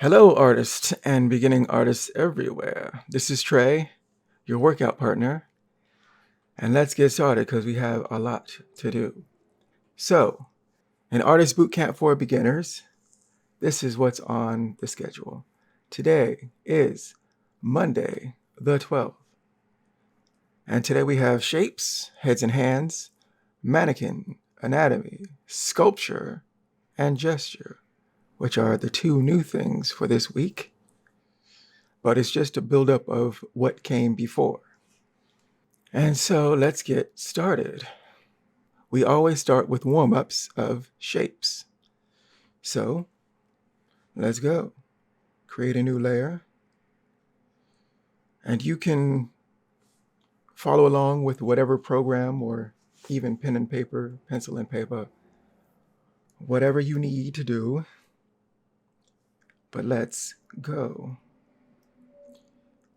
Hello, artists and beginning artists everywhere. This is Trey, your workout partner, and let's get started because we have a lot to do. So, in Artist Bootcamp for Beginners, this is what's on the schedule. Today is Monday, the 12th, and today we have shapes, heads and hands, mannequin, anatomy, sculpture, and gesture, which are the two new things for this week. But it's just a buildup of what came before. And so let's get started. We always start with warm-ups of shapes. So let's go. Create a new layer. And you can follow along with whatever program or even pen and paper, pencil and paper, whatever you need to do. But let's go.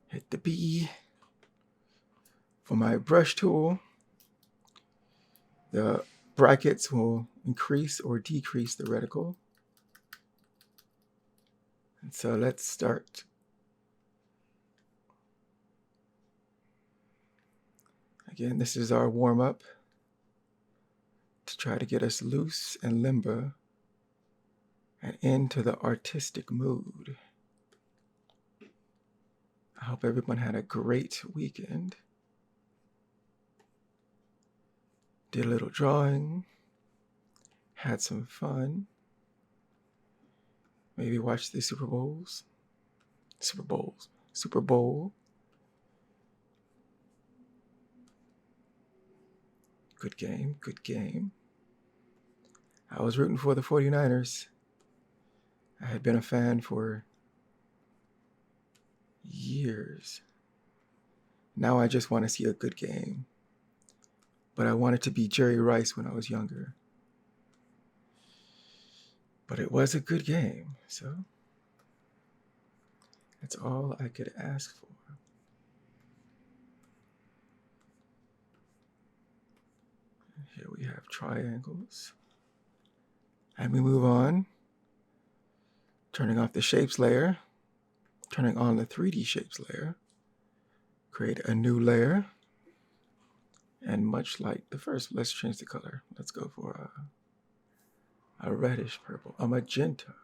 Hit the B. For my brush tool, the brackets will increase or decrease the reticle. And so let's start. Again, this is our warm-up to try to get us loose and limber and into the artistic mood. I hope everyone had a great weekend. Did a little drawing, had some fun. Maybe watched the Super Bowl. Good game. I was rooting for the 49ers. I had been a fan for years. Now I just want to see a good game. But I wanted to be Jerry Rice when I was younger. But it was a good game, so that's all I could ask for. Here we have triangles. And we move on, turning off the shapes layer, turning on the 3D shapes layer, create a new layer. And much like the first, let's change the color. Let's go for a reddish purple, a magenta.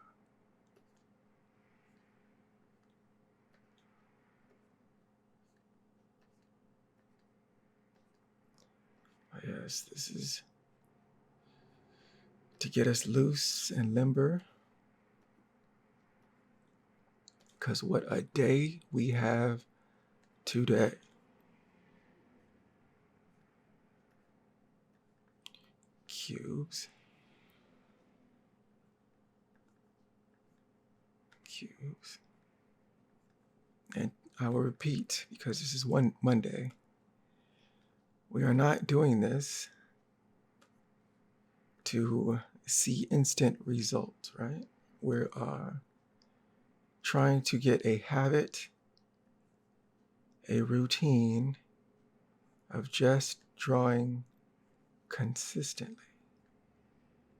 Yes, this is to get us loose and limber. Because what a day we have today. Cubes. And I will repeat, because this is one Monday. We are not doing this to see instant results, right? We are trying to get a habit, a routine of just drawing consistently.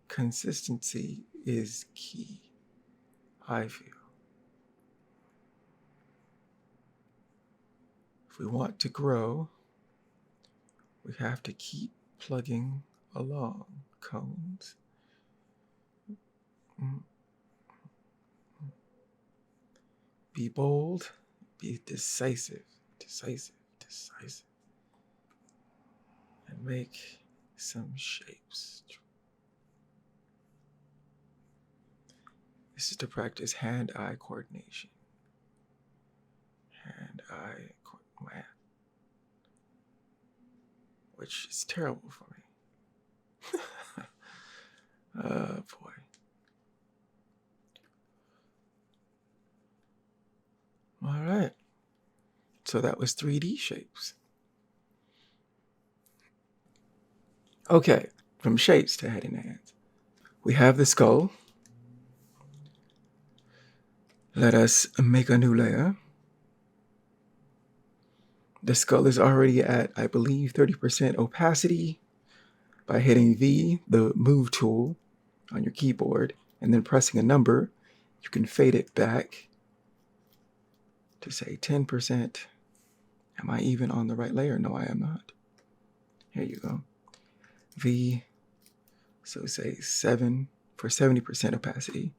Consistency is key, I feel. If we want to grow, we have to keep plugging along. Cones. Be bold, be decisive. And make some shapes. This is to practice hand-eye coordination. Which is terrible for me. Oh boy. All right. So that was 3D shapes. Okay, from shapes to head and hands. We have the skull. Let us make a new layer. The skull is already at, I believe, 30% opacity. By hitting V, the move tool on your keyboard, and then pressing a number, You can fade it back to say 10%. Am I even on the right layer? No, I am not. Here you go. V, so say 7 for 70% opacity,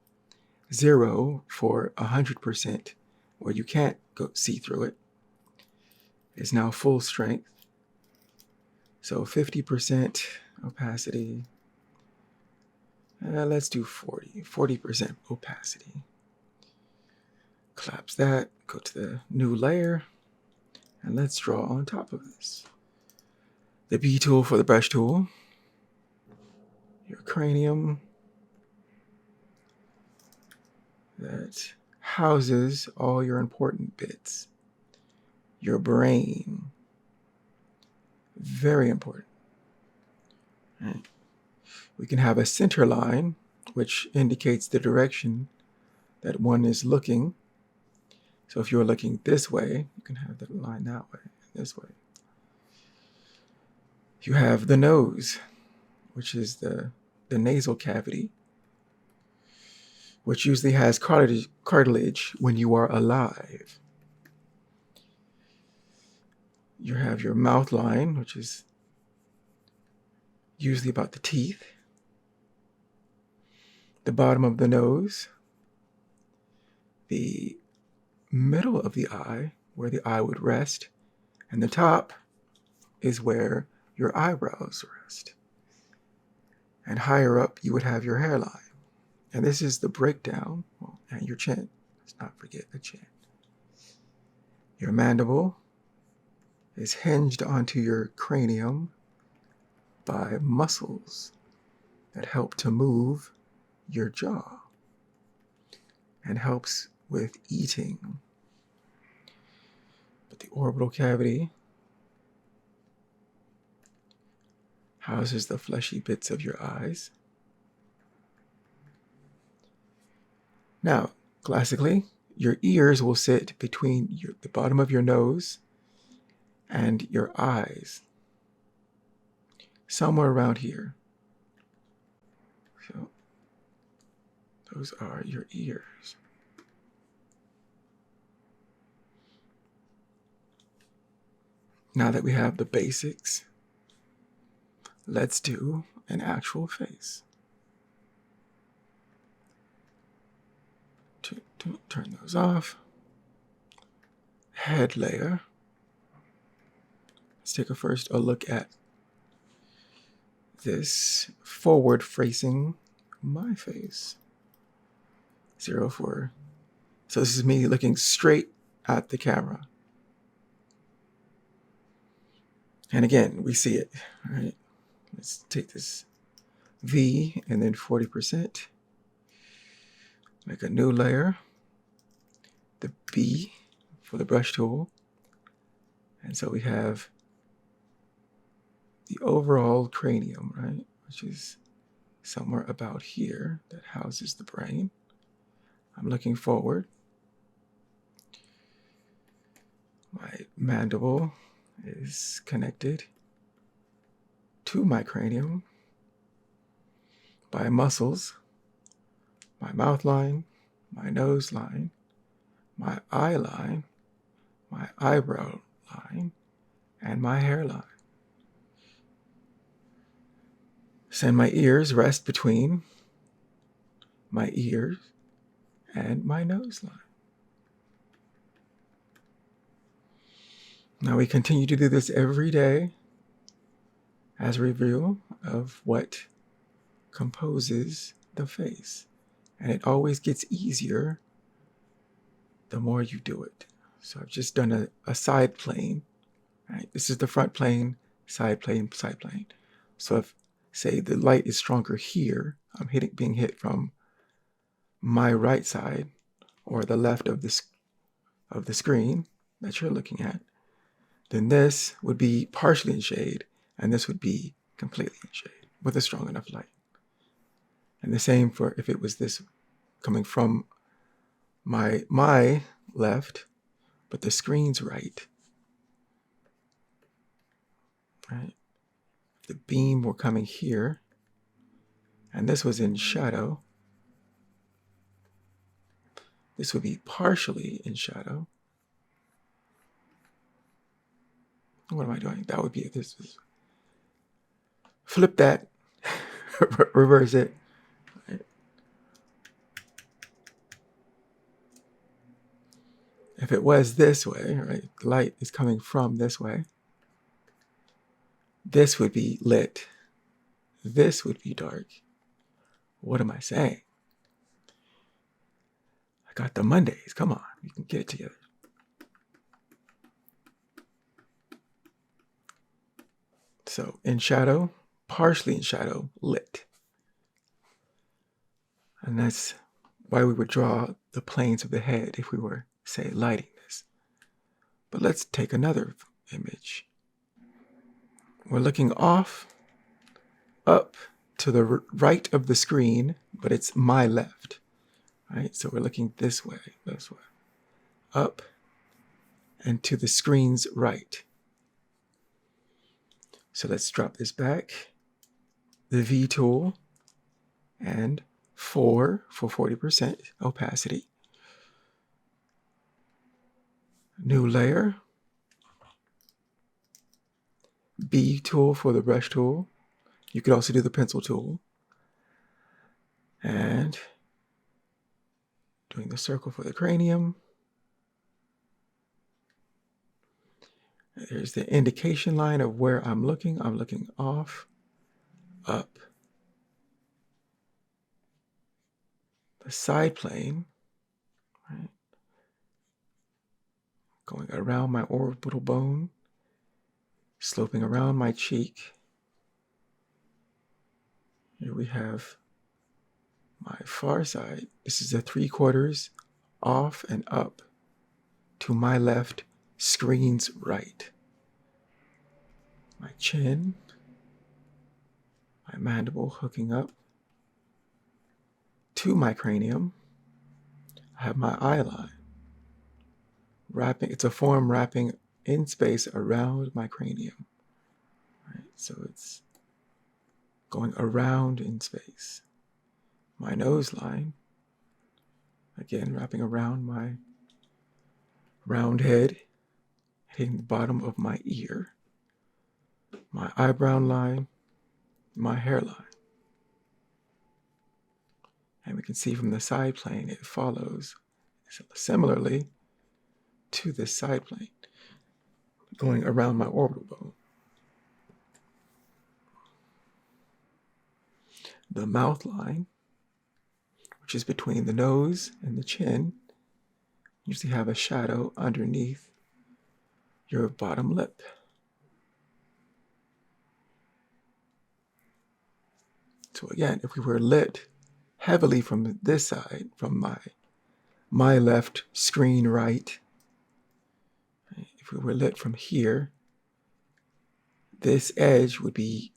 0 for 100% where you can't go see through it. Is now full strength. So 50% opacity. Let's do 40% opacity. Collapse that, go to the new layer, and let's draw on top of this. The B tool for the brush tool, your cranium that houses all your important bits. Your brain, very important. Right. We can have a center line, which indicates the direction that one is looking. So if you're looking this way, you can have the line that way, this way. You have the nose, which is the nasal cavity, which usually has cartilage when you are alive. You have your mouth line, which is usually about the teeth. The bottom of the nose, the middle of the eye, where the eye would rest, and the top is where your eyebrows rest. And higher up, you would have your hairline. And this is the breakdown, and your chin. Let's not forget the chin. Your mandible is hinged onto your cranium by muscles that help to move your jaw and helps with eating. But the orbital cavity houses the fleshy bits of your eyes. Now, classically, your ears will sit between the bottom of your nose and your eyes, somewhere around here. So those are your ears. Now that we have the basics, let's do an actual face. Turn those off. Head layer. Let's take a look at this forward facing my face. 0 for, so this is me looking straight at the camera. And again, we see it, all right? Let's take this V and then 40%. Make a new layer. The B for the brush tool. And so we have the overall cranium, right? Which is somewhere about here that houses the brain. I'm looking forward. My mandible is connected to my cranium by muscles, my mouth line, my nose line, my eye line, my eyebrow line, and my hairline. And my ears rest between my ears and my nose line. Now we continue to do this every day as a review of what composes the face. And it always gets easier the more you do it. So I've just done a side plane, right? This is the front plane, side plane, side plane. So if, say, the light is stronger here, I'm being hit from my right side or the left of the screen that you're looking at, then this would be partially in shade, and this would be completely in shade with a strong enough light. And the same for if it was this coming from my left, but the screen's right. Right? If the beam were coming here, and this was in shadow, This would be partially in shadow. What am I doing? That would be this. Flip that, reverse it. If it was this way, right, light is coming from this way, this would be lit. This would be dark. What am I saying? I got the Mondays. Come on, we can get it together. So in shadow, partially in shadow, lit. And that's why we would draw the planes of the head if we were, say, lighting this. But let's take another image. We're looking off, up to the right of the screen, but it's my left, right? So we're looking this way, up and to the screen's right. So let's drop this back, the V tool, and 4 for 40% opacity. New layer, B tool for the brush tool. You could also do the pencil tool. And doing the circle for the cranium. There's the indication line of where I'm looking. I'm looking off, up. The side plane, right? Going around my orbital bone, sloping around my cheek. Here we have my far side. This is the 3/4 off and up to my left, screen's right. My chin, my mandible hooking up to my cranium. I have my eye line wrapping. It's a form wrapping in space around my cranium. Right? So it's going around in space. My nose line, again, wrapping around my round head, hitting the bottom of my ear. My eyebrow line, my hairline. And we can see from the side plane, it follows similarly to this side plane, going around my orbital bone. The mouth line, which is between the nose and the chin, you usually have a shadow underneath your bottom lip. So again, if we were lit heavily from this side, from my left screen right, if we were lit from here, this edge would be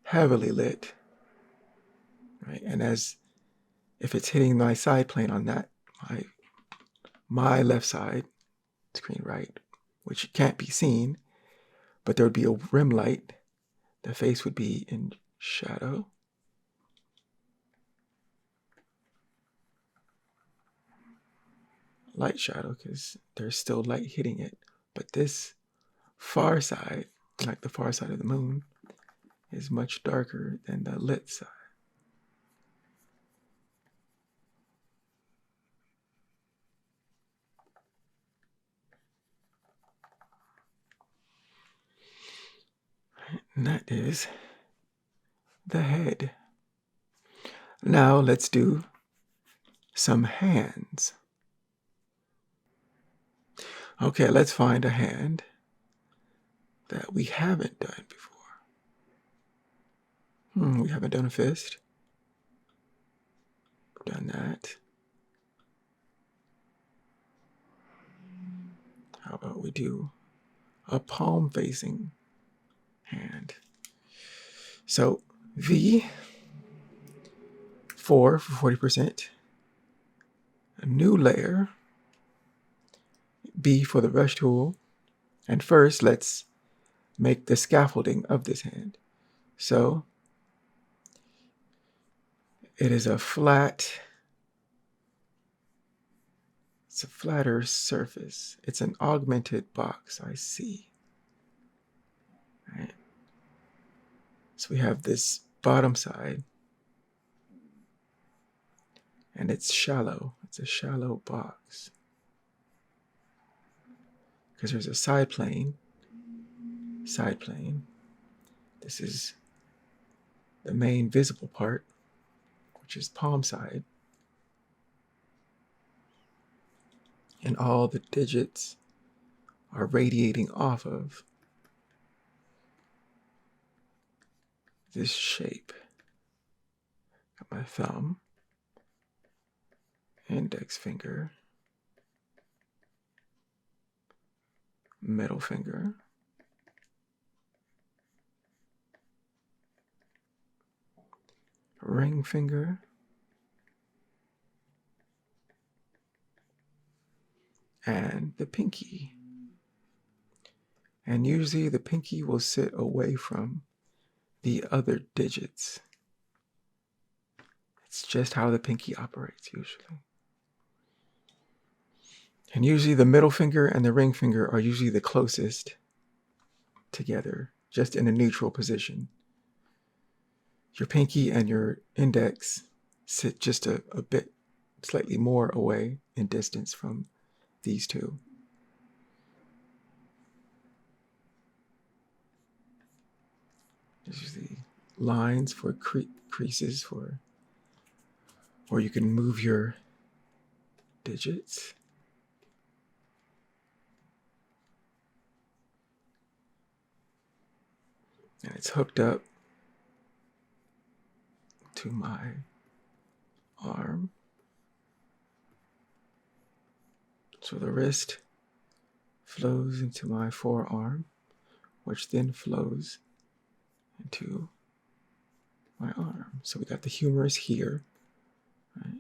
heavily lit, right? And as if it's hitting my side plane on that, my left side, screen right, which can't be seen, but there would be a rim light, the face would be in shadow. Light shadow, because there's still light hitting it. But this far side, like the far side of the moon, is much darker than the lit side. And that is the head. Now let's do some hands. Okay, let's find a hand that we haven't done before. We haven't done a fist. We've done that. How about we do a palm facing hand? So V, 4 for 40%. A new layer, B for the brush tool. And first, let's make the scaffolding of this hand. So it is a flat It's a flatter surface. It's an augmented box, I see. Right. So we have this bottom side, and it's shallow. It's a shallow box. Because there's a side plane. This is the main visible part, which is palm side. And all the digits are radiating off of this shape. Got my thumb, index finger, middle finger, ring finger, and the pinky. And usually the pinky will sit away from the other digits. It's just how the pinky operates usually. And usually the middle finger and the ring finger are usually the closest together, just in a neutral position. Your pinky and your index sit just a bit slightly more away in distance from these two. There's usually lines for creases for, or you can move your digits. And it's hooked up to my arm. So the wrist flows into my forearm, which then flows into my arm. So we got the humerus here, right?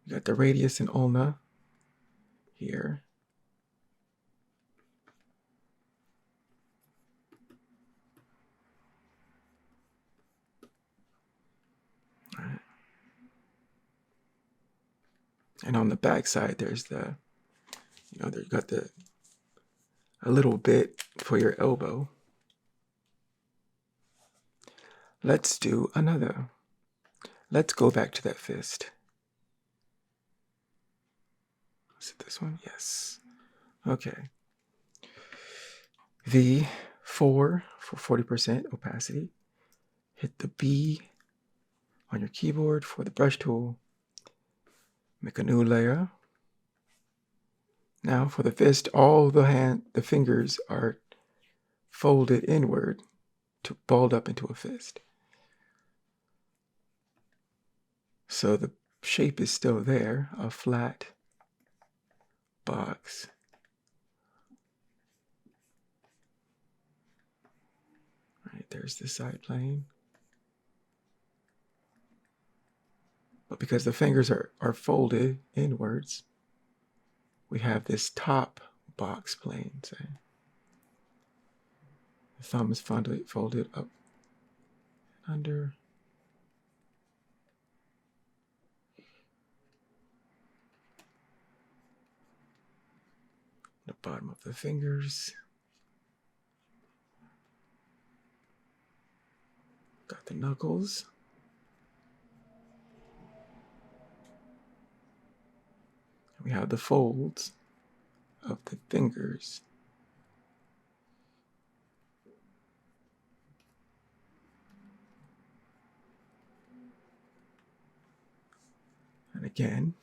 We got the radius and ulna here. Right. And on the back side, there's the, there you got a little bit for your elbow. Let's do another. Let's go back to that fist. Is it this one? Yes. Okay. The 4 for 40% opacity. Hit the B on your keyboard for the brush tool. Make a new layer. Now for the fist, all the fingers are folded inward to balled up into a fist. So the shape is still there, a flat box. Right, there's the side plane. But because the fingers are folded inwards, we have this top box plane, say. The thumb is folded up and under. The bottom of the fingers. Got the knuckles. We have the folds of the fingers. And again,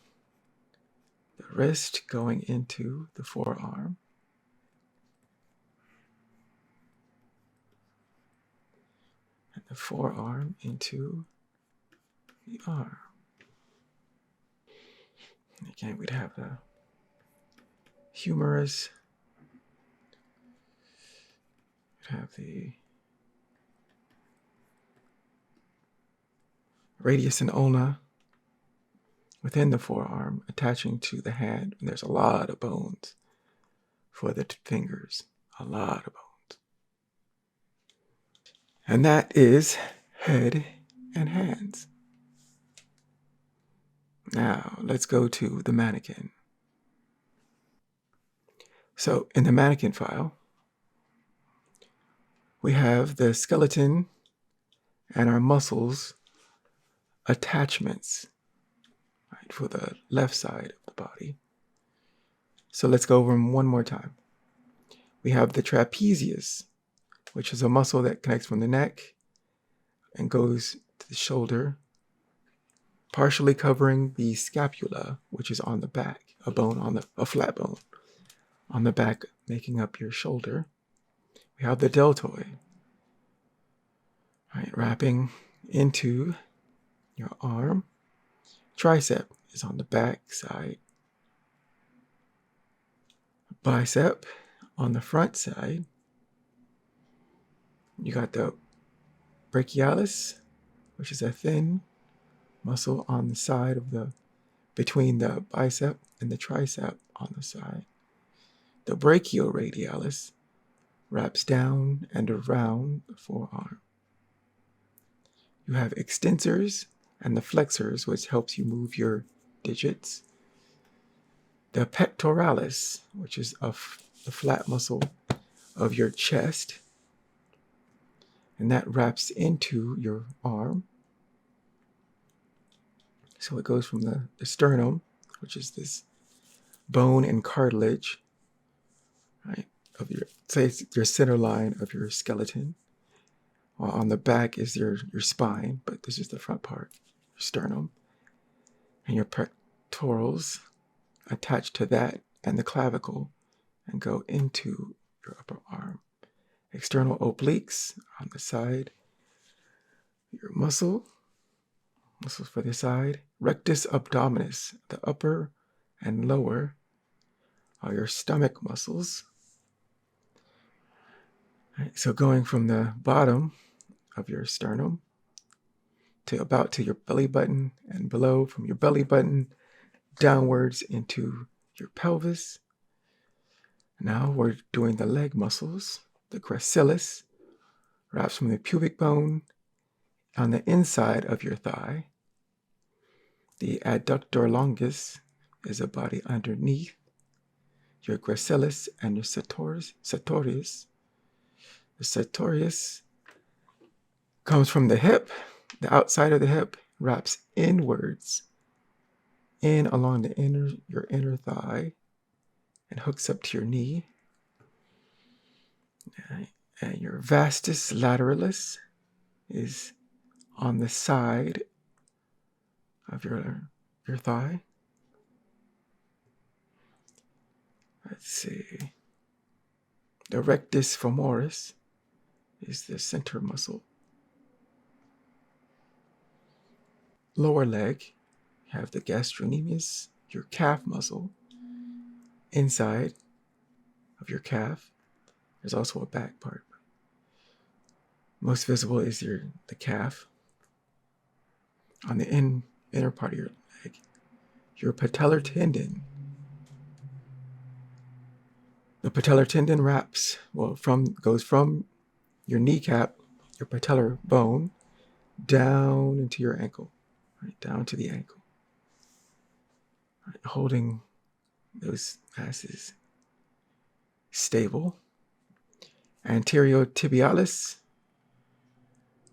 the wrist going into the forearm. And the forearm into the arm. And again, we'd have the humerus. We'd have the radius and ulna within the forearm attaching to the hand. And there's a lot of bones for the fingers. A lot of bones. And that is head and hands. Now, let's go to the mannequin. So, in the mannequin file, we have the skeleton and our muscles attachments, right, for the left side of the body. So let's go over them one more time. We have the trapezius, which is a muscle that connects from the neck and goes to the shoulder, partially covering the scapula, which is on the back, a flat bone on the back, making up your shoulder. We have the deltoid, right, wrapping into your arm. Tricep is on the back side. Bicep on the front side. You got the brachialis, which is a thin muscle on the side between the bicep and the tricep on the side. The brachioradialis wraps down and around the forearm. You have extensors and the flexors, which helps you move your digits. The pectoralis, which is the flat muscle of your chest, and that wraps into your arm. So it goes from the sternum, which is this bone and cartilage, right, of your center line of your skeleton. While on the back is your spine, but this is the front part, your sternum. And your pectorals attach to that and the clavicle and go into your upper arm. External obliques on the side, your muscles for the side. Rectus abdominis, the upper and lower, are your stomach muscles. Right, so going from the bottom of your sternum to your belly button, and below from your belly button downwards into your pelvis. Now we're doing the leg muscles. The gracilis wraps from the pubic bone on the inside of your thigh. The adductor longus is a body underneath your gracilis and your sartorius. The sartorius comes from the hip. The outside of the hip wraps inwards, in along your inner thigh, and hooks up to your knee. And your vastus lateralis is on the side of your thigh. Let's see. The rectus femoris is the center muscle. Lower leg, you have the gastrocnemius, your calf muscle. Inside of your calf, there's also a back part. Most visible is the calf. On the inner part of your leg, your patellar tendon. The patellar tendon goes from your kneecap, your patellar bone, down into your ankle, right, down to the ankle, right, holding those masses stable. Anterior tibialis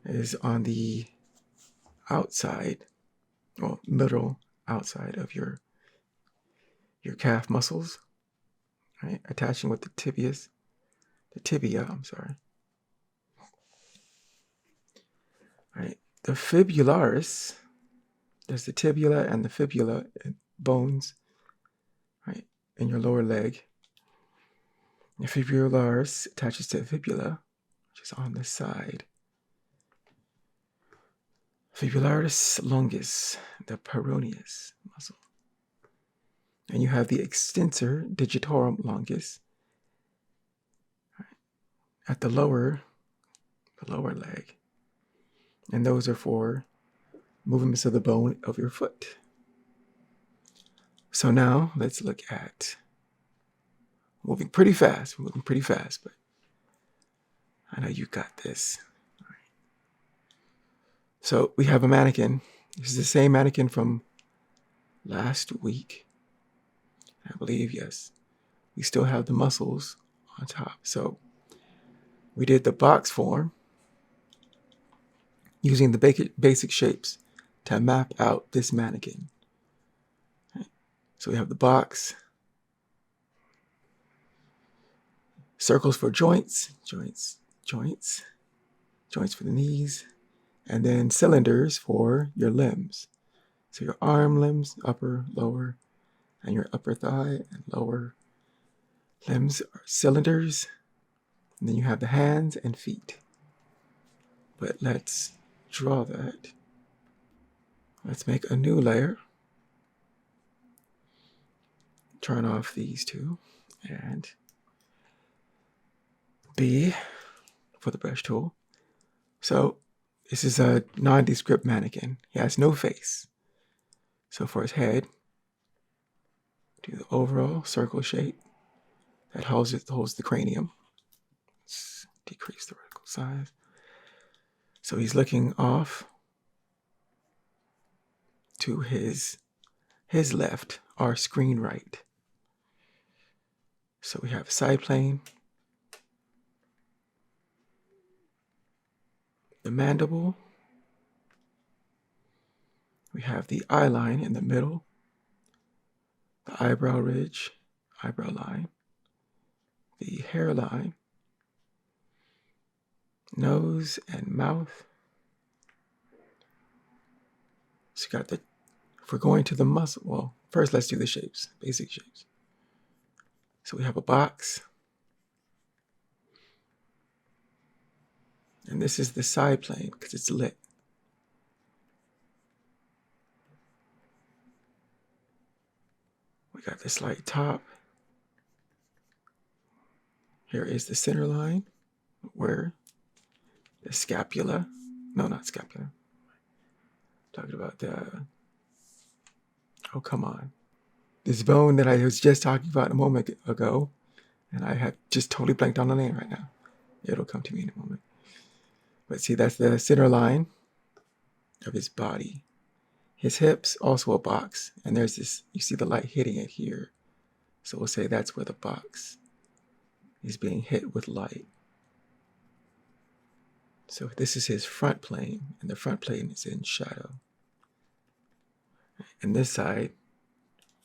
is on the outside, middle outside of your calf muscles, right, attaching with the tibia. Right, the fibularis, there's the tibia and the fibula bones, right, in your lower leg. The fibularis attaches to the fibula, which is on the side. Fibularis longus, the peroneus muscle. And you have the extensor digitorum longus, right, at the lower leg. And those are for movements of the bone of your foot. So now let's look at moving pretty fast, but I know you got this. All right. So we have a mannequin. This is the same mannequin from last week. I believe, yes, we still have the muscles on top. So we did the box form using the basic shapes to map out this mannequin. So we have the box, circles for joints for the knees, and then cylinders for your limbs. So your arm limbs, upper, lower, and your upper thigh and lower limbs are cylinders. And then you have the hands and feet. But let's draw that. Let's make a new layer. Turn off these two, and B for the brush tool. So this is a nondescript mannequin. He has no face. So for his head, do the overall circle shape that holds the cranium. Let's decrease the vertical size. So he's looking off to his left, our screen right. So we have a side plane, the mandible, we have the eye line in the middle, the eyebrow ridge, eyebrow line, the hairline, nose and mouth. So you got if we're going to the muscle, well, first let's do the shapes, basic shapes. So we have a box, and this is the side plane because it's lit. We got the slight top. Here is the center line where the scapula, no, not scapula. I'm talking about oh, come on. This bone that I was just talking about a moment ago, and I have just totally blanked on the name right now. It'll come to me in a moment. But see, that's the center line of his body. His hips, also a box, and there's this, you see the light hitting it here. So we'll say that's where the box is being hit with light. So this is his front plane, and the front plane is in shadow. And this side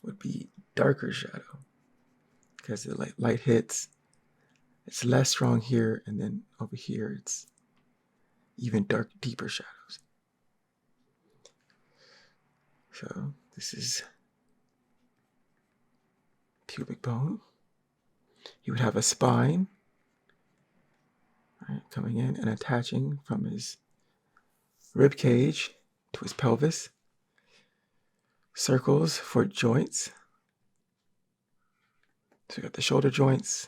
would be darker shadow because the light hits. It's less strong here, and then over here it's even deeper shadows. So this is pubic bone. He would have a spine, right, coming in and attaching from his rib cage to his pelvis. Circles for joints. So we got the shoulder joints,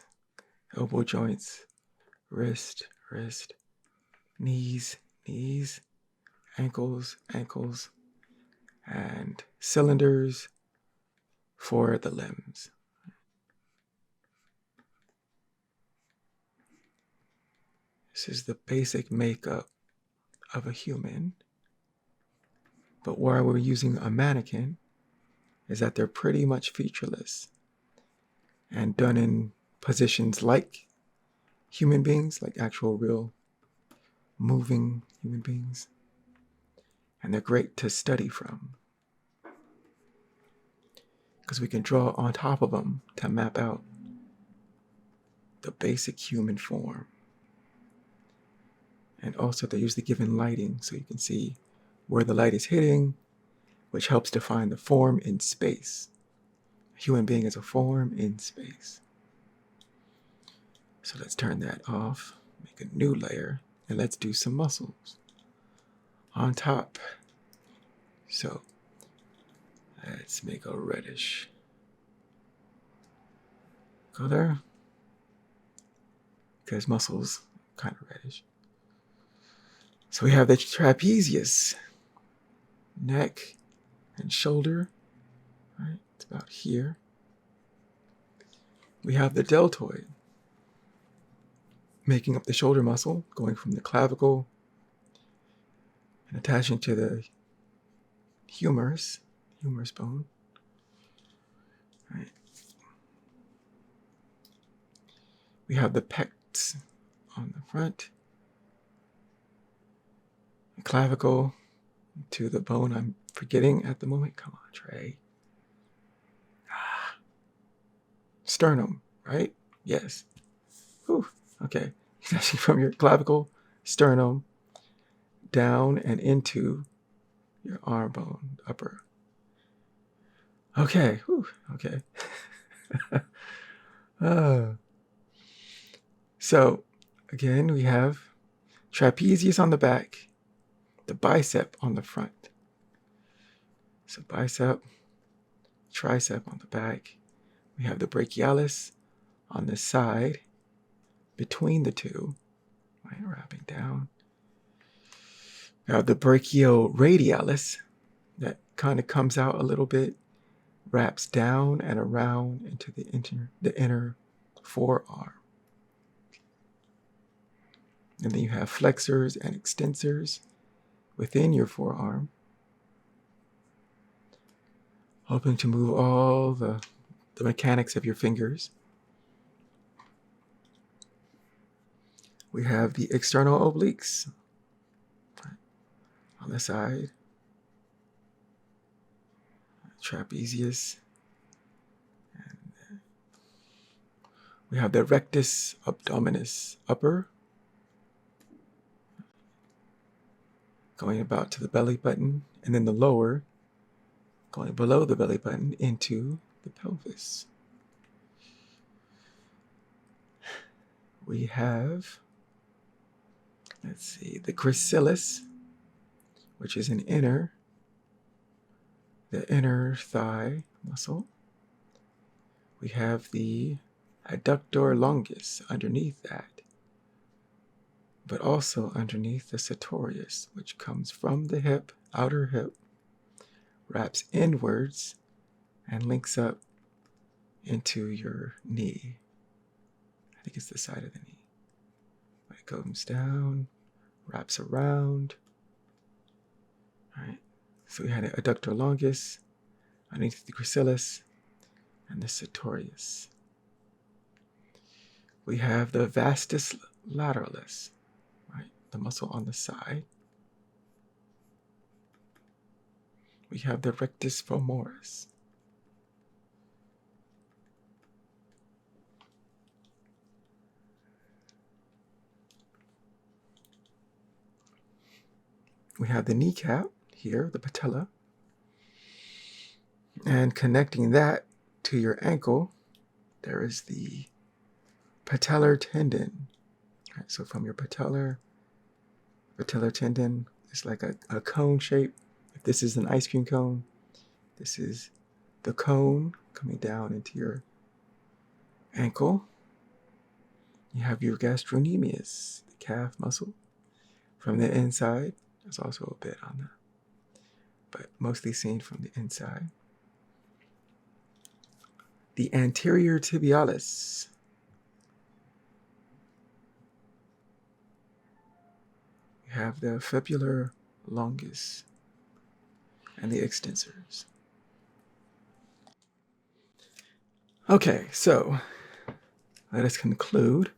elbow joints, wrist, knees, ankles, and cylinders for the limbs. This is the basic makeup of a human. But why we're using a mannequin is that they're pretty much featureless and done in positions like human beings, like actual real moving human beings. And they're great to study from because we can draw on top of them to map out the basic human form. And also they're usually given lighting so you can see where the light is hitting, which helps define the form in space. A human being is a form in space. So let's turn that off, make a new layer, and let's do some muscles on top. So let's make a reddish color because muscles are kind of reddish. So we have the trapezius, neck and shoulder, right? It's about here. We have the deltoid, making up the shoulder muscle, going from the clavicle and attaching to the humerus bone. Right. We have the pecs on the front, the clavicle to the bone I'm forgetting at the moment. Come on, Trey. Sternum, right? Yes. Whew. Okay. It's actually from your clavicle, sternum, down and into your arm bone, upper. Okay. Whew. Okay. So, again, we have trapezius on the back, the bicep on the front. So bicep, tricep on the back. We have the brachialis on the side, between the two, right, wrapping down. We have the brachioradialis that kind of comes out a little bit, wraps down and around into the inner forearm. And then you have flexors and extensors within your forearm, hoping to move all the mechanics of your fingers. We have the external obliques on the side, trapezius. And we have the rectus abdominis upper, going about to the belly button, and then the lower, going below the belly button into the pelvis. We have, let's see, the gracilis, which is the inner thigh muscle. We have the adductor longus underneath that, but also underneath the sartorius, which comes from the hip, outer hip, wraps inwards, and links up into your knee. I think it's the side of the knee. It comes down, wraps around. All right. So we had an adductor longus underneath the gracilis and the sartorius. We have the vastus lateralis, right? The muscle on the side. We have the rectus femoris. We have the kneecap here, the patella. And connecting that to your ankle, there is the patellar tendon. Right, so from your patellar tendon, it's like a cone shape. If this is an ice cream cone, this is the cone coming down into your ankle. You have your gastrocnemius, the calf muscle. From the inside, there's also a bit on that, but mostly seen from the inside. The anterior tibialis. You have the fibular longus and the extensors. Okay, so let us conclude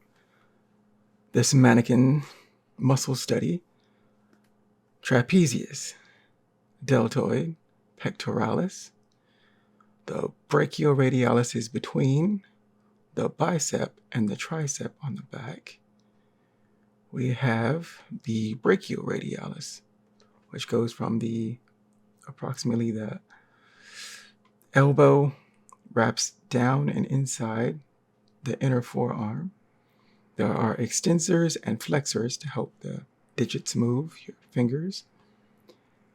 this mannequin muscle study. Trapezius, deltoid, pectoralis. The brachioradialis is between the bicep and the tricep on the back. We have the brachioradialis, which goes from approximately the elbow, wraps down and inside the inner forearm. There are extensors and flexors to help the digits move, your fingers.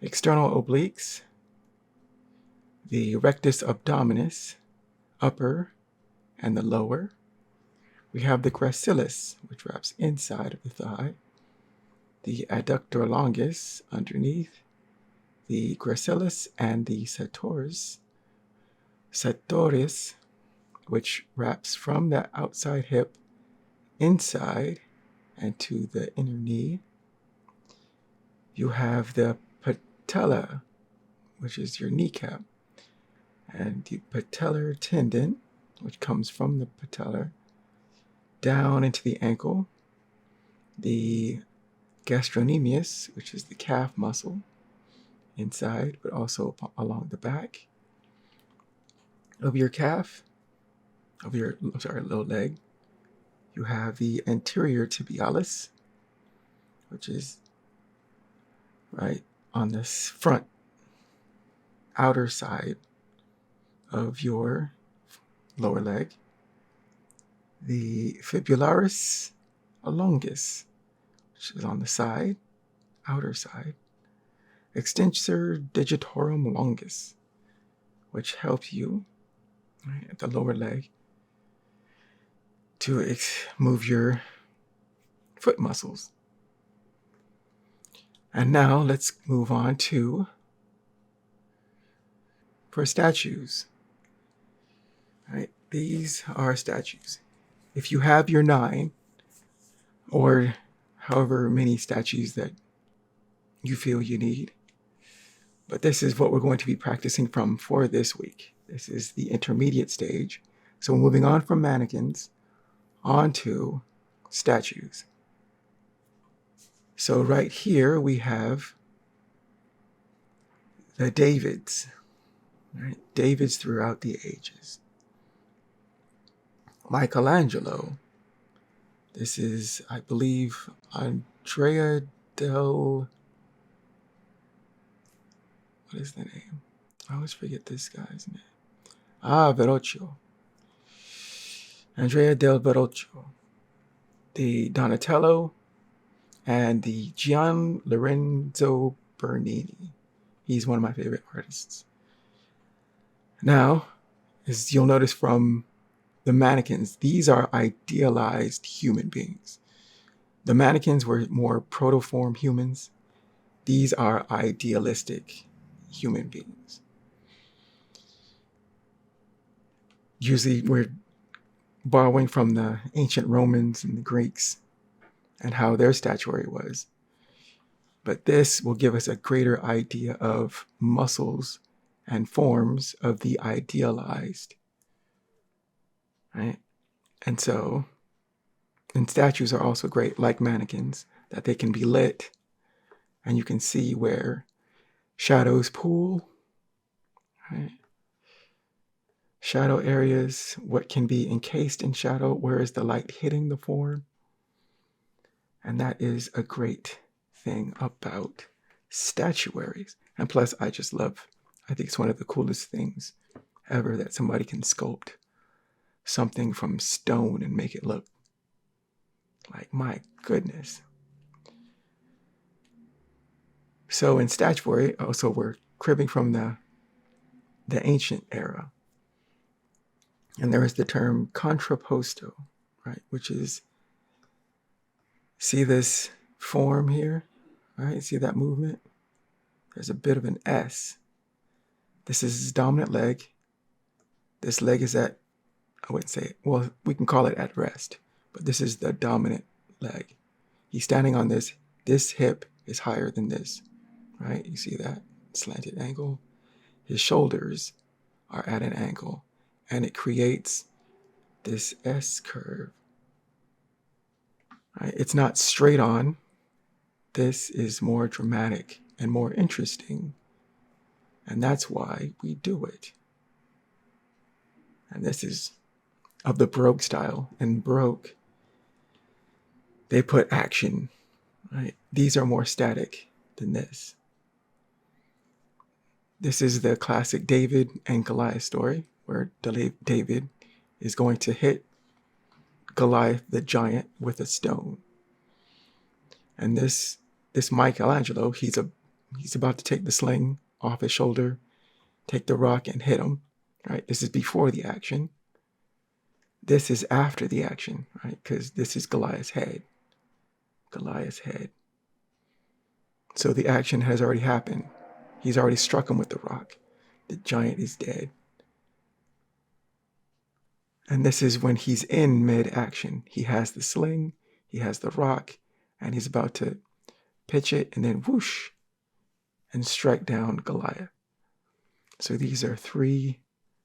External obliques, the rectus abdominis, upper and the lower. We have the gracilis, which wraps inside of the thigh. The adductor longus underneath. The gracilis and the sartorius, which wraps from the outside hip inside and to the inner knee. You have the patella, which is your kneecap, and the patellar tendon, which comes from the patellar, down into the ankle, the gastrocnemius, which is the calf muscle inside, but also along the back of your calf, of your, low leg. You have the anterior tibialis, which is right on this front outer side of your lower leg. The fibularis longus, which is on the side, outer side. Extensor digitorum longus, which helps you right, at the lower leg to move your foot muscles. And now let's move on for statues. Right, these are statues. If you have your 9 or however many statues that you feel you need, but this is what we're going to be practicing from for this week. This is the intermediate stage. So we're moving on from mannequins onto statues. So right here we have the Davids, right? Davids throughout the ages. Michelangelo. This is, I believe, Andrea del... What is the name? I always forget this guy's name. Verrocchio. Andrea del Verrocchio. The Donatello and the Gian Lorenzo Bernini. He's one of my favorite artists. Now, as you'll notice from the mannequins, these are idealized human beings. The mannequins were more protoform humans. These are idealistic human beings. Usually we're borrowing from the ancient Romans and the Greeks and how their statuary was. But this will give us a greater idea of muscles and forms of the idealized. Right? And so, and statues are also great, like mannequins, that they can be lit and you can see where shadows pool, right? Shadow areas, what can be encased in shadow, where is the light hitting the form? And that is a great thing about statuaries. And plus, I think it's one of the coolest things ever that somebody can sculpt something from stone and make it look like, my goodness. So in statuary, also we're cribbing from the ancient era. And there is the term contrapposto, right? Which is, see this form here, right? See that movement? There's a bit of an S. This is his dominant leg. This leg is at, I wouldn't say it, well, we can call it at rest, but this is the dominant leg. He's standing on this. This hip is higher than this, right? You see that slanted angle? His shoulders are at an angle, and it creates this S curve. Right? It's not straight on. This is more dramatic and more interesting. And that's why we do it. And this is of the Baroque style. And Baroque, they put action, right? These are more static than this. This is the classic David and Goliath story, where David is going to hit Goliath the giant with a stone. And this Michelangelo, he's about to take the sling off his shoulder, take the rock and hit him, right? This is before the action. This is after the action, right? Because this is Goliath's head. So the action has already happened. He's already struck him with the rock. The giant is dead. And this is when he's in mid-action. He has the sling, he has the rock, and he's about to pitch it and then whoosh and strike down Goliath. So these are 3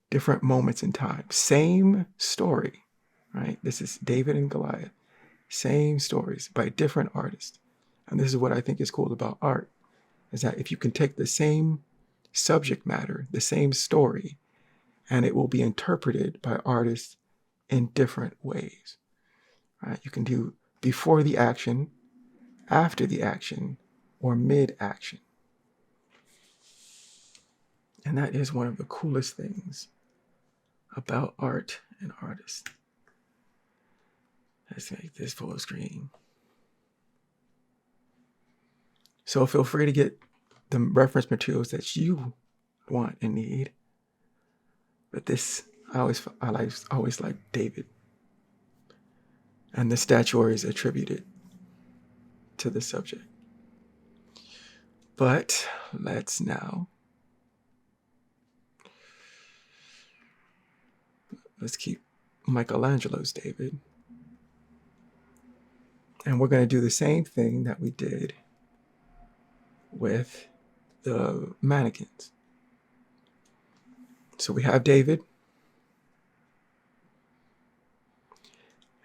different moments in time. Same story, right? This is David and Goliath. Same stories by different artists. And this is what I think is cool about art, is that if you can take the same subject matter, the same story, and it will be interpreted by artists in different ways, right? You can do before the action, after the action, or mid-action. And that is one of the coolest things about art and artists. Let's make this full screen. So feel free to get the reference materials that you want and need. But this, I always like David. And the statuary is attributed to the subject. But let's keep Michelangelo's David. And we're going to do the same thing that we did with the mannequins. So we have David.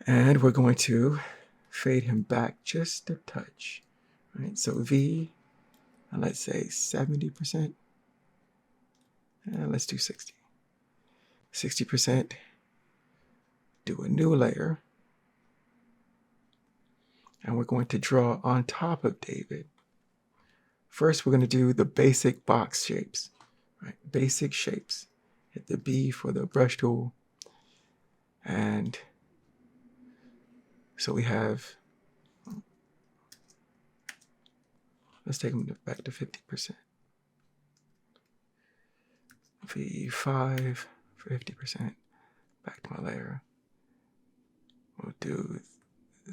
And we're going to fade him back just a touch. Right? So V, and let's say 70%. And let's do 60. 60%. Do a new layer. And we're going to draw on top of David. First, we're going to do the basic box shapes. Right? Basic shapes. Hit the B for the brush tool. And so we have, let's take them back to 50%. V5 for 50%. Back to my layer. We'll do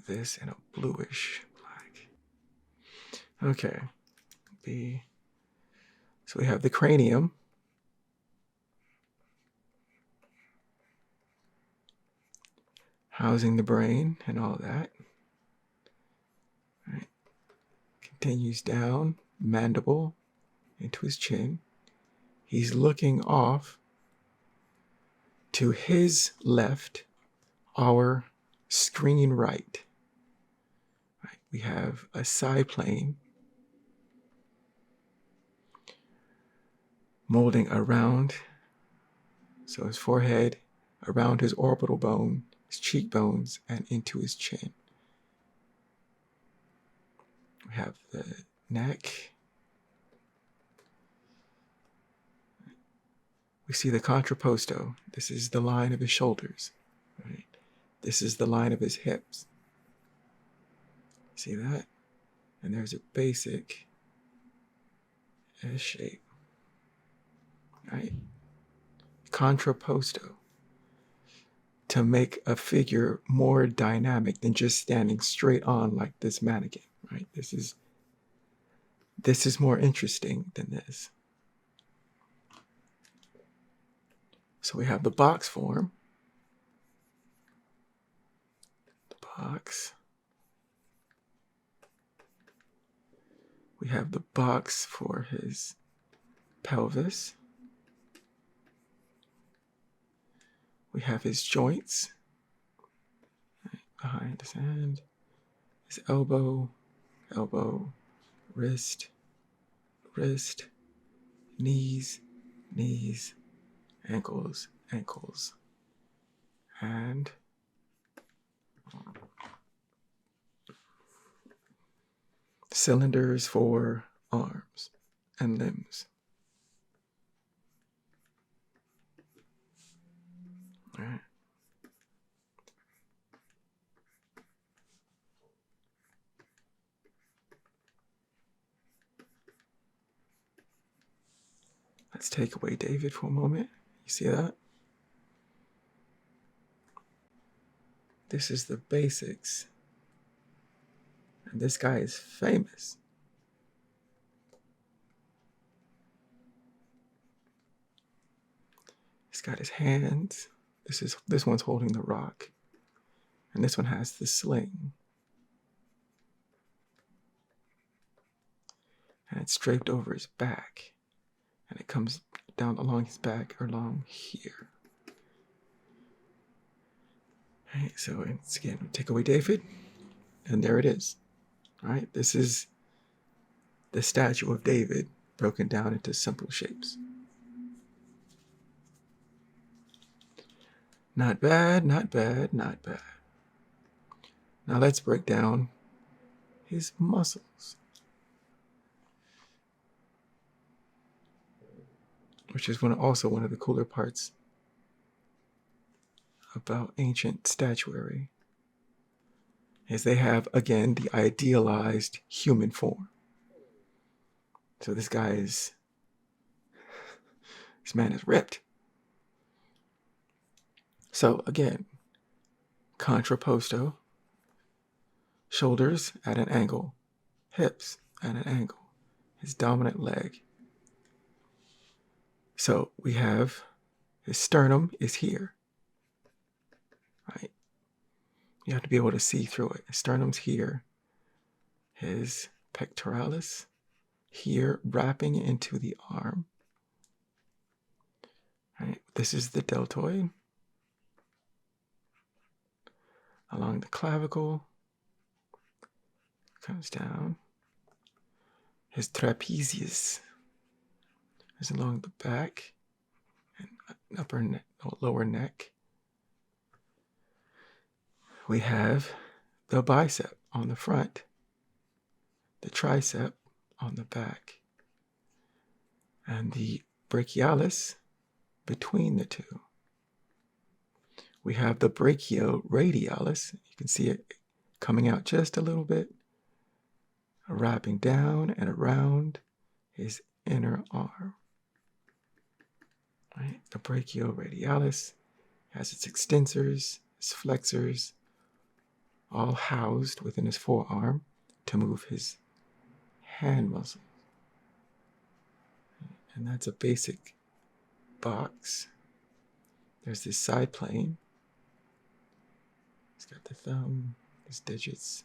this in a bluish black. Okay. B. So we have the cranium. Housing the brain and all that. All right. Continues down, mandible into his chin. He's looking off to his left, our screen right. Right. We have a side plane molding around, so his forehead, around his orbital bone, his cheekbones, and into his chin. We have the neck. We see the contrapposto. This is the line of his shoulders. Right? This is the line of his hips. See that? And there's a basic S shape. Right? Contrapposto. To make a figure more dynamic than just standing straight on like this mannequin. Right? This is more interesting than this. So we have the box form. The box. We have the box for his pelvis. We have his joints. Right, behind his hand. His elbow, wrist, knees, ankles, and cylinders for arms and limbs. All right. Let's take away David for a moment. You see that? This is the basics. And this guy is famous. He's got his hands. This one's holding the rock. And this one has the sling. And it's draped over his back. And it comes down along his back or along here. All right, so once again, take away David, and there it is. All right, this is the statue of David broken down into simple shapes. Not bad, not bad, not bad. Now let's break down his muscles, which is also one of the cooler parts about ancient statuary, is they have, again, the idealized human form. So this man is ripped. So again, contrapposto, shoulders at an angle, hips at an angle, his dominant leg. So we have his sternum is here, right? You have to be able to see through it. His sternum's here, his pectoralis here, wrapping into the arm. Right? This is the deltoid. Along the clavicle, comes down. His trapezius is along the back and lower neck. We have the bicep on the front, the tricep on the back, and the brachialis between the two. We have the brachioradialis. You can see it coming out just a little bit, wrapping down and around his inner arm. Right? The brachioradialis has its extensors, its flexors, all housed within his forearm to move his hand muscles. And that's a basic box. There's this side plane. He's got the thumb, his digits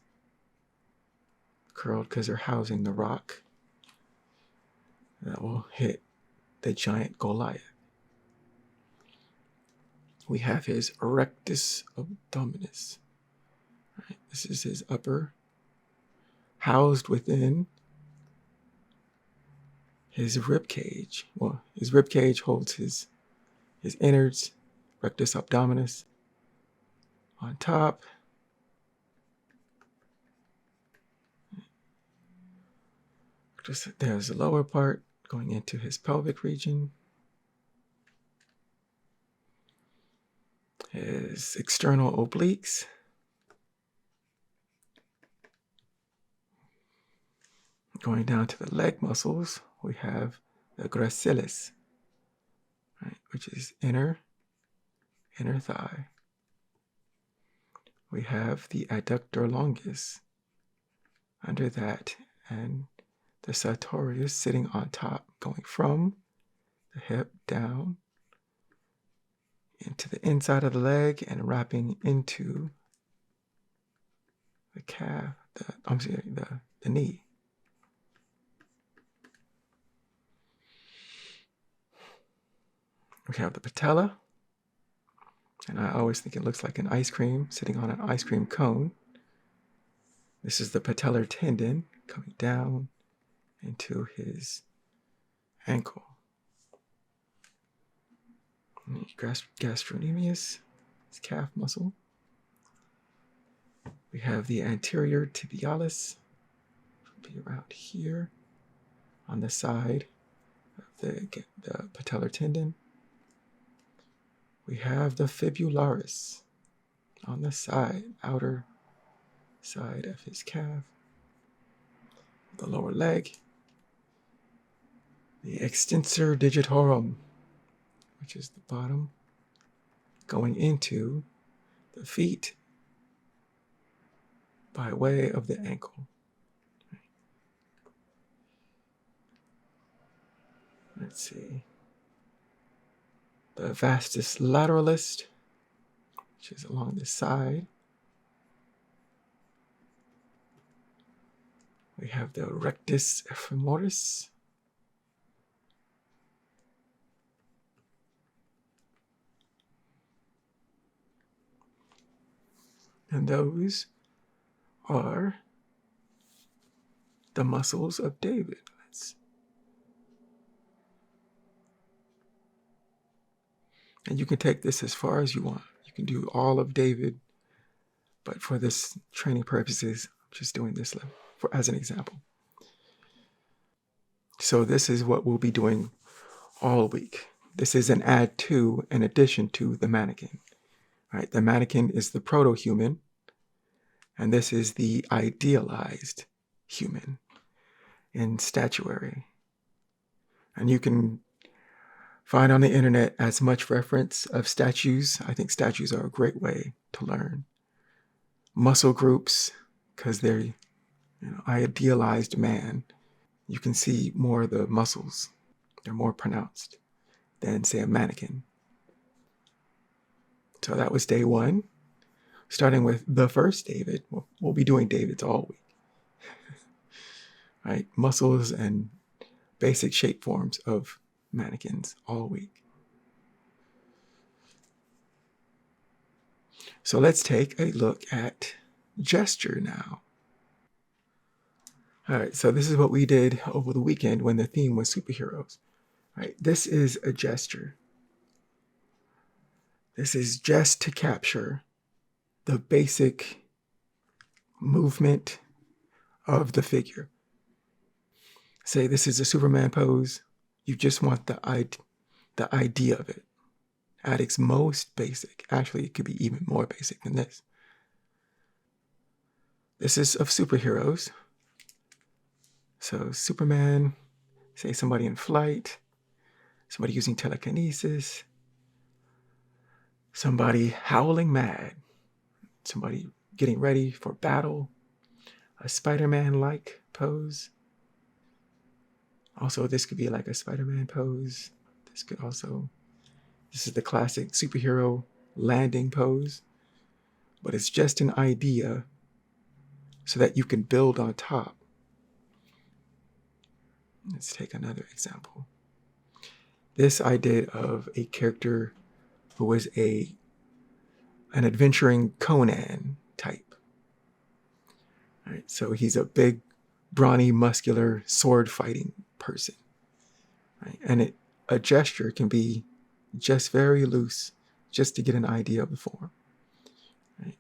curled because they're housing the rock that will hit the giant Goliath. We have his rectus abdominis. Right, this is his upper, housed within his rib cage. Well, his rib cage holds his innards, rectus abdominis. On top, there's the lower part going into his pelvic region. His external obliques. Going down to the leg muscles, we have the gracilis, right, which is inner thigh. We have the adductor longus under that, and the sartorius sitting on top, going from the hip down into the inside of the leg and wrapping into the calf, the knee. We have the patella, and I always think it looks like an ice cream sitting on an ice cream cone. This is the patellar tendon coming down into his ankle. Gastrocnemius, his calf muscle. We have the anterior tibialis, which will be around here on the side of the patellar tendon. We have the fibularis on the side, outer side of his calf, the lower leg. The extensor digitorum, which is the bottom, going into the feet by way of the ankle. Let's see. The vastus lateralis, which is along the side. We have the rectus femoris, And those are the muscles of David. And you can take this as far as you want. You can do all of David, but for this training purposes, I'm just doing this as an example. So this is what we'll be doing all week. This is an add to, in addition to the mannequin. Right? The mannequin is the proto-human, and this is the idealized human in statuary. And you can find on the internet as much reference of statues. I think statues are a great way to learn. Muscle groups, because they're idealized man. You can see more of the muscles. They're more pronounced than, say, a mannequin. So that was day one. Starting with the first David. We'll be doing Davids all week. Right? Muscles and basic shape forms of mannequins all week. So let's take a look at gesture now. All right, so this is what we did over the weekend when the theme was superheroes. All right, this is a gesture. This is just to capture the basic movement of the figure. Say this is a Superman pose. You just want the idea of it at its most basic. Actually, it could be even more basic than this. This is of superheroes. So Superman, say somebody in flight, somebody using telekinesis, somebody howling mad, somebody getting ready for battle, a Spider-Man-like pose. Also, this could be like a Spider-Man pose. This is the classic superhero landing pose, but it's just an idea so that you can build on top. Let's take another example. This I did of a character who was an adventuring Conan type. All right, so he's a big, brawny, muscular, sword-fighting person. Right? And a gesture can be just very loose, just to get an idea of the form. Right?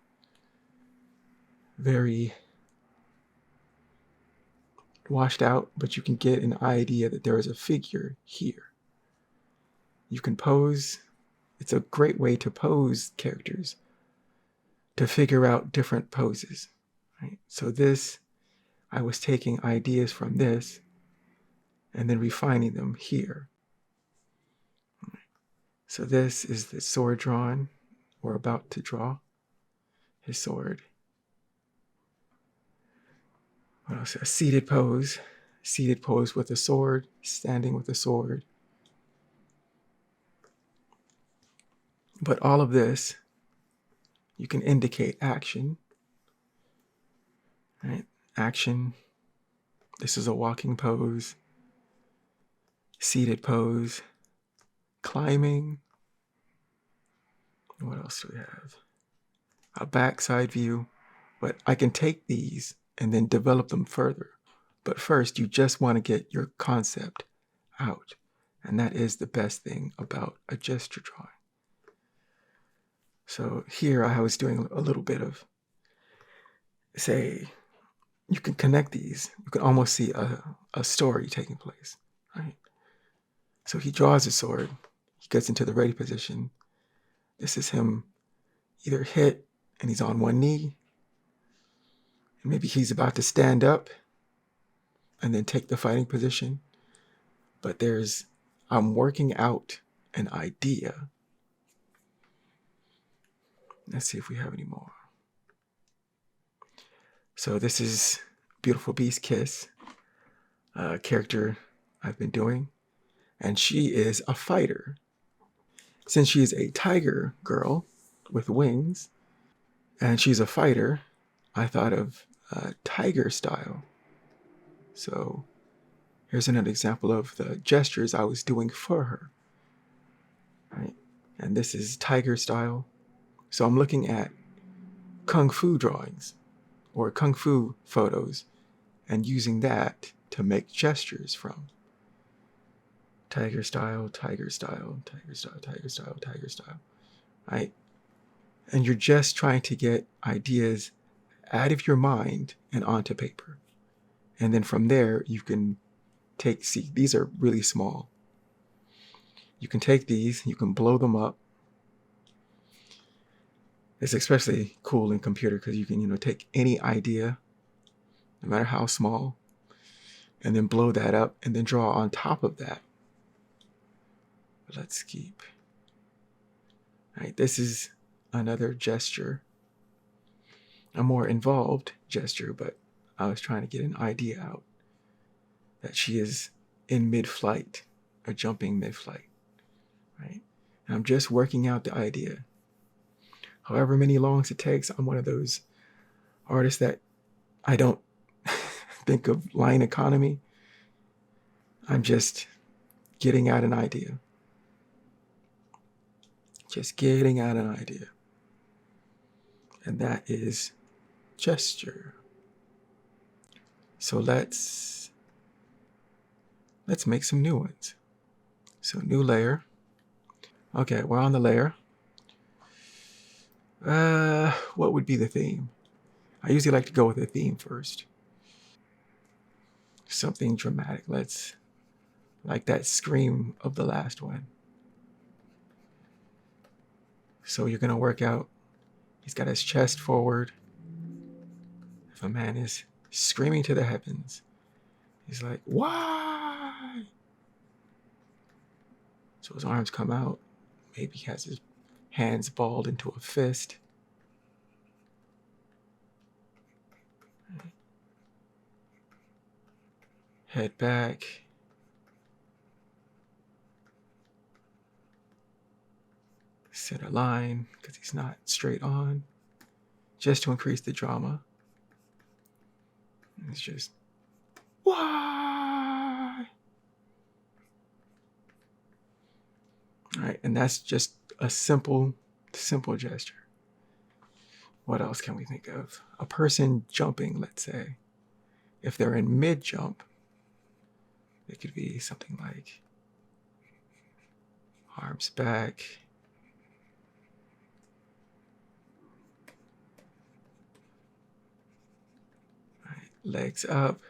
Very washed out, but you can get an idea that there is a figure here. You can pose. It's a great way to pose characters, to figure out different poses. Right? So this, I was taking ideas from this and then refining them here. Right? So this is the sword drawn, or about to draw his sword. What else? A seated pose with a sword, standing with a sword. But all of this, you can indicate action. Right? Action. This is a walking pose, seated pose, climbing. What else do we have? A backside view. But I can take these and then develop them further. But first, you just want to get your concept out. And that is the best thing about a gesture drawing. So here I was doing a little bit of, say, you can connect these. You can almost see a story taking place, right? So he draws his sword. He gets into the ready position. This is him either hit and he's on one knee, and maybe he's about to stand up and then take the fighting position. But I'm working out an idea. Let's see if we have any more. So this is Beautiful Beast Kiss, a character I've been doing. And she is a fighter. Since she's a tiger girl with wings, and she's a fighter, I thought of tiger style. So here's another example of the gestures I was doing for her. Right? And this is tiger style. So I'm looking at kung fu drawings or kung fu photos and using that to make gestures from. Tiger style, tiger style, tiger style, tiger style, tiger style, right? And you're just trying to get ideas out of your mind and onto paper. And then from there, you can see, these are really small. You can take these, you can blow them up. It's especially cool in computer because you can, take any idea, no matter how small, and then blow that up and then draw on top of that. Let's keep. All right, this is another gesture, a more involved gesture, but I was trying to get an idea out that she is in mid-flight or jumping mid-flight, right? And I'm just working out the idea. However many longs it takes, I'm one of those artists that I don't think of line economy. I'm just getting out an idea. Just getting out an idea. And that is gesture. So let's make some new ones. So new layer. Okay, we're on the layer. What would be the theme? I usually like to go with a theme first. Something dramatic. Let's, like that scream of the last one. So you're gonna work out, he's got his chest forward. If a man is screaming to the heavens, he's like, why? So his arms come out. Maybe he has his hands balled into a fist. Head back. Center line, because he's not straight on. Just to increase the drama. And it's just, why? All right, and that's just a simple gesture. What else can we think of? A person jumping, let's say. If they're in mid-jump, it could be something like arms back. Right, legs up.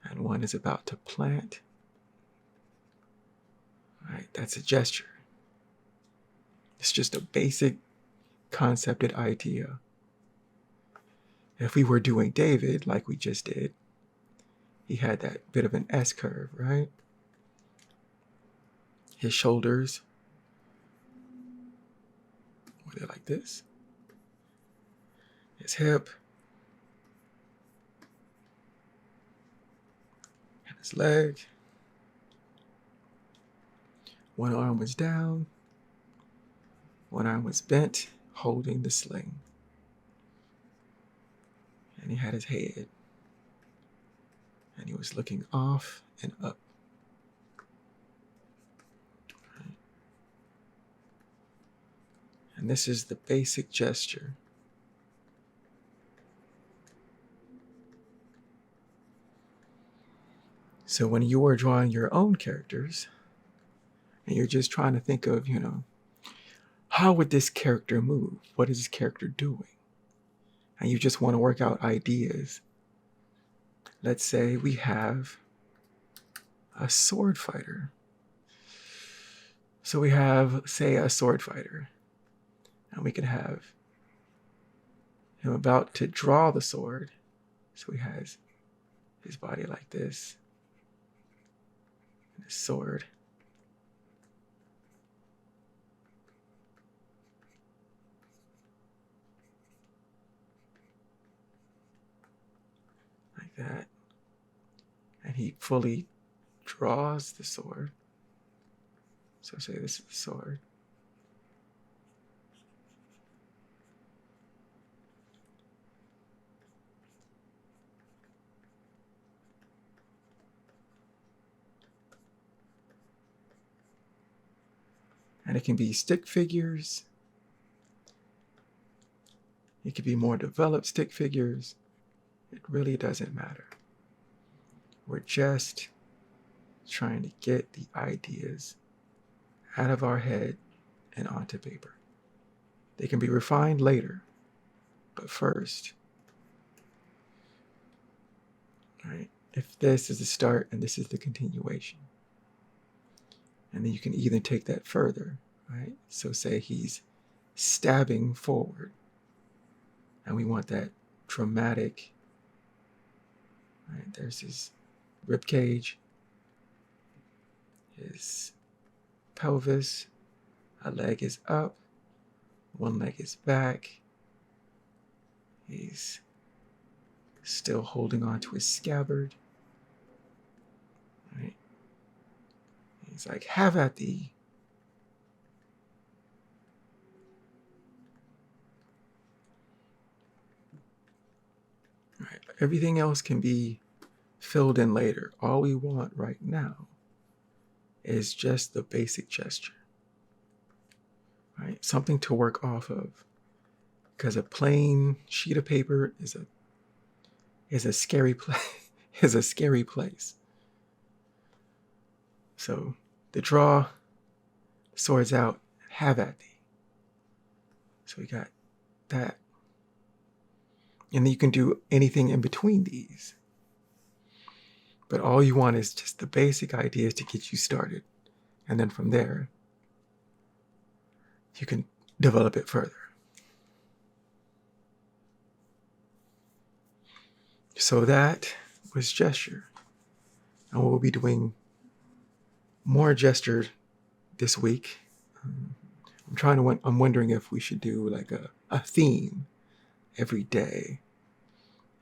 And one is about to plant. All right, that's a gesture. It's just a basic concepted idea. If we were doing David, like we just did, he had that bit of an S curve, right? His shoulders were they like this. His hip. And his leg. One arm was down. One arm was bent, holding the sling. And he had his head. And he was looking off and up. And this is the basic gesture. So when you are drawing your own characters, and you're just trying to think of, how would this character move? What is this character doing? And you just want to work out ideas. Let's say we have a sword fighter. So we have, say, a sword fighter. And we can have him about to draw the sword. So he has his body like this. And his sword. Like that. And he fully draws the sword. So say this is the sword. And it can be stick figures. It could be more developed stick figures. It really doesn't matter. We're just trying to get the ideas out of our head and onto paper. They can be refined later, but first, right? If this is the start and this is the continuation, and then you can either take that further, right? So say he's stabbing forward, and we want that dramatic, right? There's his rib cage, his pelvis, a leg is up, one leg is back. He's still holding on to his scabbard, right? He's like, have at thee. Right. Everything else can be filled in later. All we want right now is just the basic gesture, right? Something to work off of, because a plain sheet of paper is a scary is a scary place. So the draw, swords out, have at thee. So we got that. And then you can do anything in between these. But all you want is just the basic ideas to get you started. And then from there, you can develop it further. So that was gesture. And we'll be doing more gesture this week. I'm wondering if we should do like a theme every day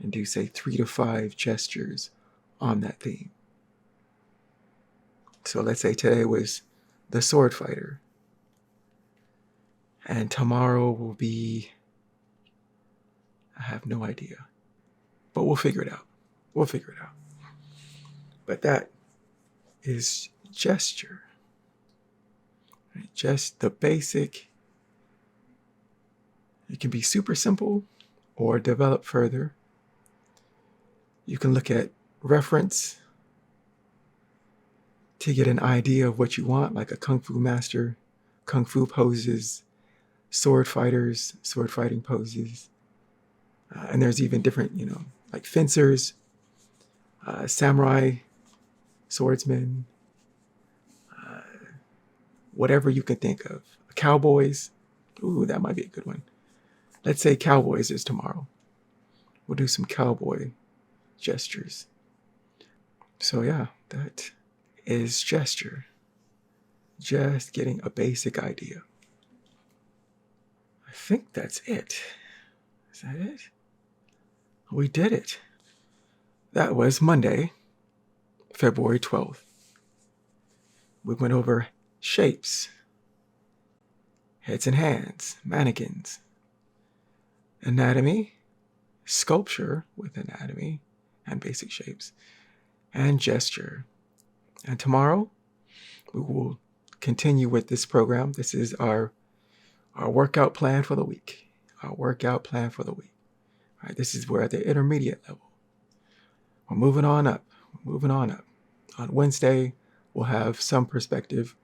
and do, say, 3 to 5 gestures on that theme. So let's say today was the sword fighter, and tomorrow will be, I have no idea, but we'll figure it out. But that is gesture, right? Just the basic. It can be super simple or develop further. You can look at reference to get an idea of what you want, like a kung fu master, kung fu poses, sword fighters, sword fighting poses. And there's even different, like fencers, samurai, swordsmen, whatever you can think of. Cowboys. Ooh, that might be a good one. Let's say cowboys is tomorrow. We'll do some cowboy gestures. So yeah, that is gesture. Just getting a basic idea. I think that's it. Is that it? We did it. That was Monday, February 12th. We went over shapes, heads and hands, mannequins, anatomy, sculpture with anatomy and basic shapes, and gesture. And tomorrow, we will continue with this program. This is our workout plan for the week. All right, this is we're at the intermediate level. We're moving on up. On Wednesday, we'll have some perspective.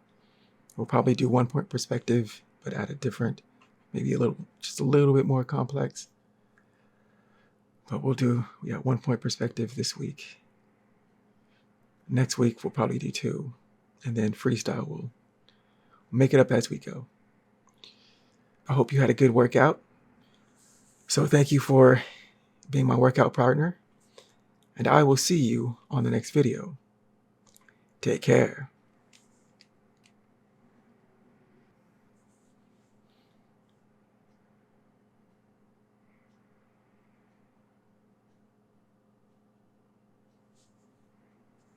We'll probably do 1 point perspective, but at a different, maybe just a little bit more complex. But we got 1 point perspective this week. Next week, we'll probably do 2. And then freestyle, we'll make it up as we go. I hope you had a good workout. So thank you for being my workout partner. And I will see you on the next video. Take care.